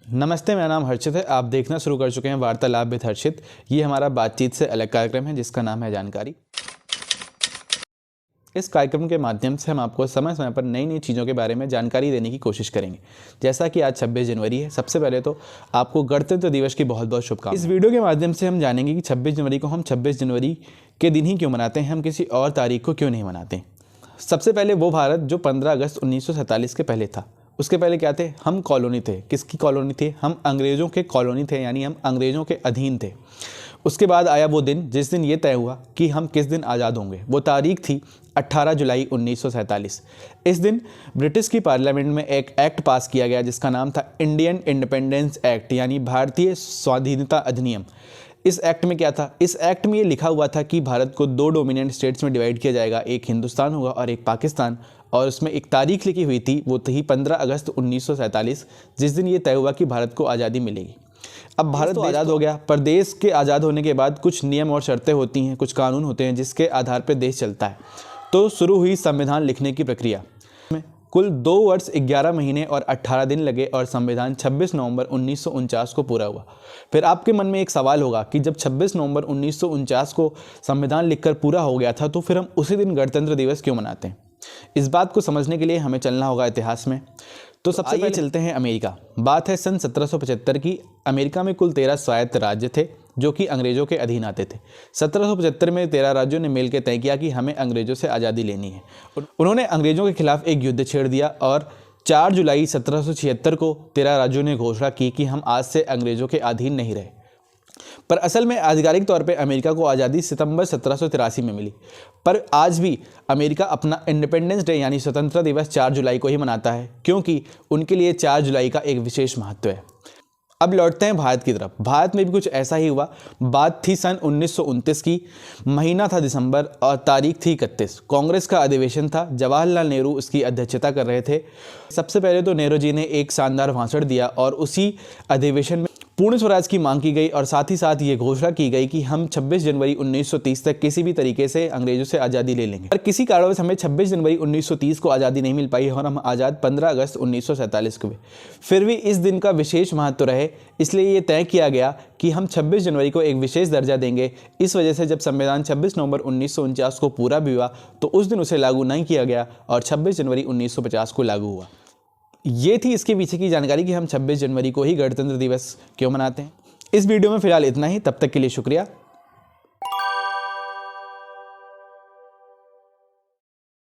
नमस्ते, मेरा नाम हर्षित है। आप देखना शुरू कर चुके हैं वार्तालाप विद हर्षित। ये हमारा बातचीत से अलग कार्यक्रम है जिसका नाम है जानकारी। इस कार्यक्रम के माध्यम से हम आपको समय समय पर नई नई चीज़ों के बारे में जानकारी देने की कोशिश करेंगे। जैसा कि आज 26 जनवरी है, सबसे पहले तो आपको गणतंत्र दिवस की बहुत बहुत शुभकामनाएं। इस वीडियो के माध्यम से हम जानेंगे कि 26 जनवरी को हम 26 जनवरी के दिन ही क्यों मनाते हैं, हम किसी और तारीख को क्यों नहीं मनाते। सबसे पहले वो भारत जो 15 अगस्त 1947 के पहले था, उसके पहले क्या थे? हम कॉलोनी थे। किसकी कॉलोनी थे? हम अंग्रेज़ों के कॉलोनी थे, यानी हम अंग्रेज़ों के अधीन थे। उसके बाद आया वो दिन जिस दिन ये तय हुआ कि हम किस दिन आज़ाद होंगे। वो तारीख थी 18 जुलाई 1947। इस दिन ब्रिटिश की पार्लियामेंट में एक एक्ट पास किया गया जिसका नाम था इंडियन इंडिपेंडेंस एक्ट, यानी भारतीय स्वाधीनता अधिनियम। इस एक्ट में क्या था? इस एक्ट में ये लिखा हुआ था कि भारत को दो डोमिनेंट स्टेट्स में डिवाइड किया जाएगा, एक हिंदुस्तान होगा और एक पाकिस्तान। और उसमें एक तारीख लिखी हुई थी, वो थी 15 अगस्त 1947, जिस दिन ये तय हुआ कि भारत को आज़ादी मिलेगी। अब भारत तो आज़ाद हो गया, पर देश के आज़ाद होने के बाद कुछ नियम और शर्तें होती हैं, कुछ कानून होते हैं जिसके आधार पर देश चलता है। तो शुरू हुई संविधान लिखने की प्रक्रिया। कुल 2 वर्ष 11 महीने और 18 दिन लगे और संविधान 26 नवंबर 1949 को पूरा हुआ। फिर आपके मन में एक सवाल होगा कि जब 26 नवंबर 1949 को संविधान लिखकर पूरा हो गया था, तो फिर हम उसी दिन गणतंत्र दिवस क्यों मनाते हैं? इस बात को समझने के लिए हमें चलना होगा इतिहास में। तो सबसे पहले चलते हैं अमेरिका। बात है सन 1775 की। अमेरिका में कुल 13 स्वायत्त राज्य थे जो कि अंग्रेज़ों के अधीन आते थे। 1775 में 13 राज्यों ने मिलकर तय किया कि हमें अंग्रेज़ों से आज़ादी लेनी है। उन्होंने अंग्रेज़ों के खिलाफ एक युद्ध छेड़ दिया और 4 जुलाई 1776 को 13 राज्यों ने घोषणा की कि हम आज से अंग्रेज़ों के अधीन नहीं रहे। पर असल में आधिकारिक तौर पे अमेरिका को आज़ादी सितंबर 1783 में मिली। पर आज भी अमेरिका अपना इंडिपेंडेंस डे यानी स्वतंत्रता दिवस 4 जुलाई को ही मनाता है, क्योंकि उनके लिए 4 जुलाई का एक विशेष महत्व है। अब लौटते हैं भारत की तरफ। भारत में भी कुछ ऐसा ही हुआ। बात थी सन 1929 की। महीना था दिसंबर और तारीख थी 31। कांग्रेस का अधिवेशन था। जवाहरलाल नेहरू उसकी अध्यक्षता कर रहे थे। सबसे पहले तो नेहरू जी ने एक शानदार भाषण दिया और उसी अधिवेशन में पूर्ण स्वराज की मांग की गई और साथ ही साथ ये घोषणा की गई कि हम 26 जनवरी 1930 तक किसी भी तरीके से अंग्रेजों से आज़ादी ले लेंगे। पर किसी कारणवश हमें 26 जनवरी 1930 को आज़ादी नहीं मिल पाई और हम आज़ाद 15 अगस्त 1947 को हुए। फिर भी इस दिन का विशेष महत्व रहे, इसलिए ये तय किया गया कि हम 26 जनवरी को एक विशेष दर्जा देंगे। इस वजह से जब संविधान 26 नवंबर 1949 को पूरा भी हुआ तो उस दिन उसे लागू नहीं किया गया और 26 जनवरी 1950 को लागू हुआ। ये थी इसके पीछे की जानकारी कि हम 26 जनवरी को ही गणतंत्र दिवस क्यों मनाते हैं। इस वीडियो में फिलहाल इतना ही। तब तक के लिए शुक्रिया।